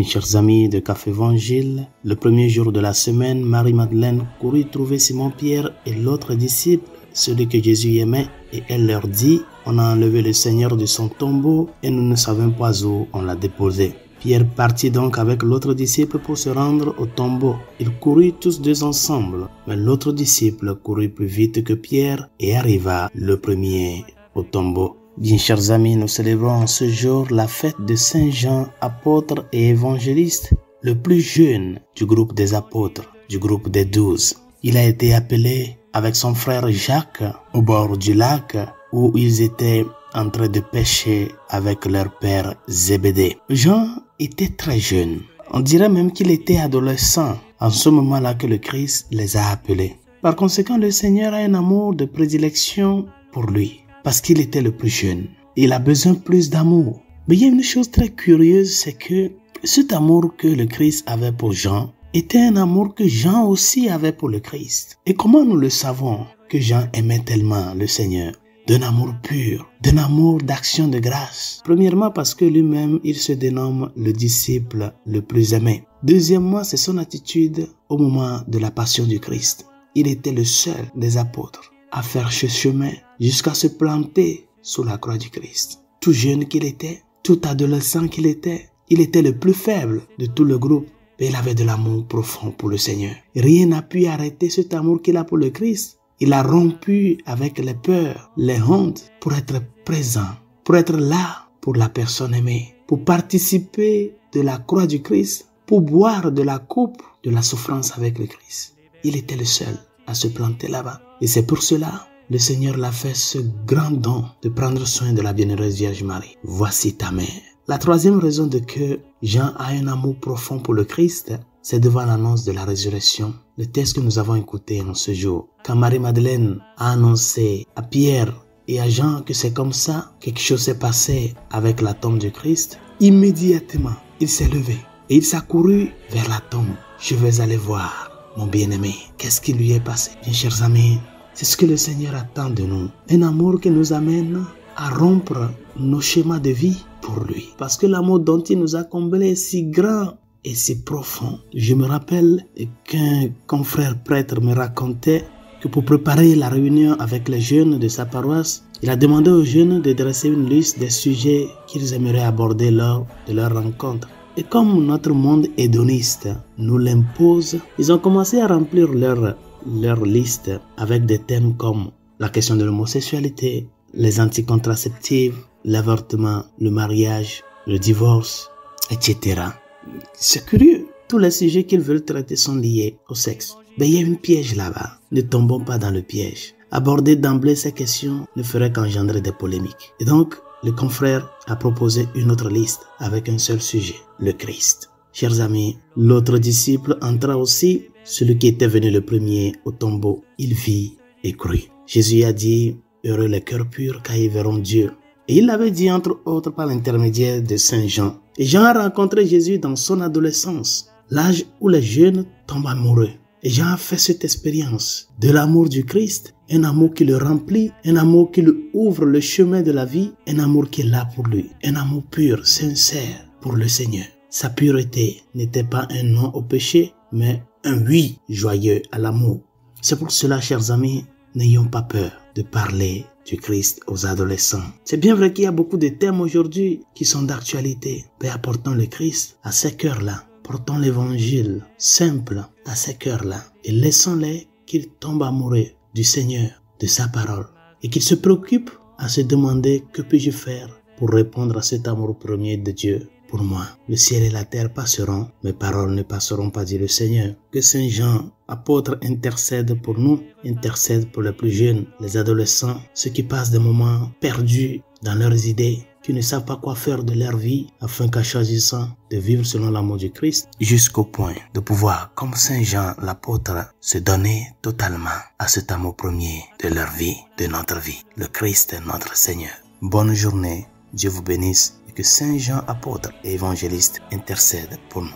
chers amis de Café Évangile, le premier jour de la semaine, Marie-Madeleine courut trouver Simon-Pierre et l'autre disciple, celui que Jésus aimait, et elle leur dit, « On a enlevé le Seigneur de son tombeau et nous ne savons pas où on l'a déposé. » Pierre partit donc avec l'autre disciple pour se rendre au tombeau. Ils coururent tous deux ensemble, mais l'autre disciple courut plus vite que Pierre et arriva le premier au tombeau. Bien chers amis, nous célébrons en ce jour la fête de Saint Jean, apôtre et évangéliste, le plus jeune du groupe des apôtres, du groupe des 12. Il a été appelé avec son frère Jacques au bord du lac où ils étaient en train de pêcher avec leur père Zébédée. Jean était très jeune. On dirait même qu'il était adolescent en ce moment-là que le Christ les a appelés. Par conséquent, le Seigneur a un amour de prédilection pour lui. Parce qu'il était le plus jeune. Il a besoin plus d'amour. Mais il y a une chose très curieuse, c'est que cet amour que le Christ avait pour Jean était un amour que Jean aussi avait pour le Christ. Et comment nous le savons que Jean aimait tellement le Seigneur? D'un amour pur, d'un amour d'action de grâce. Premièrement parce que lui-même, il se dénomme le disciple le plus aimé. Deuxièmement, c'est son attitude au moment de la passion du Christ. Il était le seul des apôtres à faire ce chemin jusqu'à se planter sous la croix du Christ. Tout jeune qu'il était, tout adolescent qu'il était, il était le plus faible de tout le groupe, mais il avait de l'amour profond pour le Seigneur. Rien n'a pu arrêter cet amour qu'il a pour le Christ. Il a rompu avec les peurs, les hontes, pour être présent, pour être là pour la personne aimée, pour participer de la croix du Christ, pour boire de la coupe de la souffrance avec le Christ. Il était le seul à se planter là-bas. Et c'est pour cela, le Seigneur l'a fait ce grand don de prendre soin de la bienheureuse Vierge Marie. Voici ta mère. La troisième raison de que Jean a un amour profond pour le Christ, c'est devant l'annonce de la résurrection. Le texte que nous avons écouté en ce jour. Quand Marie-Madeleine a annoncé à Pierre et à Jean que c'est comme ça, quelque chose s'est passé avec la tombe du Christ, immédiatement, il s'est levé et il s'est couru vers la tombe. Je vais aller voir mon bien-aimé, qu'est-ce qui lui est passé? Bien chers amis, c'est ce que le Seigneur attend de nous. Un amour qui nous amène à rompre nos schémas de vie pour lui. Parce que l'amour dont il nous a comblés est si grand et si profond. Je me rappelle qu'un confrère prêtre me racontait que pour préparer la réunion avec les jeunes de sa paroisse, il a demandé aux jeunes de dresser une liste des sujets qu'ils aimeraient aborder lors de leur rencontre. Et comme notre monde hédoniste nous l'impose, ils ont commencé à remplir leur liste avec des thèmes comme la question de l'homosexualité, les anticontraceptifs, l'avortement, le mariage, le divorce, etc. C'est curieux. Tous les sujets qu'ils veulent traiter sont liés au sexe. Mais il y a un piège là-bas. Ne tombons pas dans le piège. Aborder d'emblée ces questions ne ferait qu'engendrer des polémiques. Et donc, le confrère a proposé une autre liste avec un seul sujet, le Christ. Chers amis, l'autre disciple entra aussi, celui qui était venu le premier au tombeau. Il vit et crut. Jésus a dit, heureux les cœurs purs car ils verront Dieu. Et il l'avait dit entre autres par l'intermédiaire de Saint Jean. Et Jean a rencontré Jésus dans son adolescence, l'âge où les jeunes tombent amoureux. Et Jean a fait cette expérience de l'amour du Christ, un amour qui le remplit, un amour qui lui ouvre le chemin de la vie, un amour qui est là pour lui, un amour pur, sincère pour le Seigneur. Sa pureté n'était pas un non au péché, mais un oui joyeux à l'amour. C'est pour cela, chers amis, n'ayons pas peur de parler du Christ aux adolescents. C'est bien vrai qu'il y a beaucoup de thèmes aujourd'hui qui sont d'actualité, mais apportons le Christ à ces cœurs-là. Portons l'évangile simple à ces cœurs-là et laissons-les qu'ils tombent amoureux du Seigneur, de sa parole et qu'ils se préoccupent à se demander que puis-je faire pour répondre à cet amour premier de Dieu pour moi. Le ciel et la terre passeront, mes paroles ne passeront pas, dit le Seigneur. Que Saint Jean, apôtre, intercède pour nous, intercède pour les plus jeunes, les adolescents, ceux qui passent des moments perdus dans leurs idées, qui ne savent pas quoi faire de leur vie, afin qu'en choisissant de vivre selon l'amour du Christ, jusqu'au point de pouvoir, comme Saint Jean l'apôtre, se donner totalement à cet amour premier de leur vie, de notre vie, le Christ notre Seigneur. Bonne journée, Dieu vous bénisse et que Saint Jean apôtre et évangéliste intercède pour nous.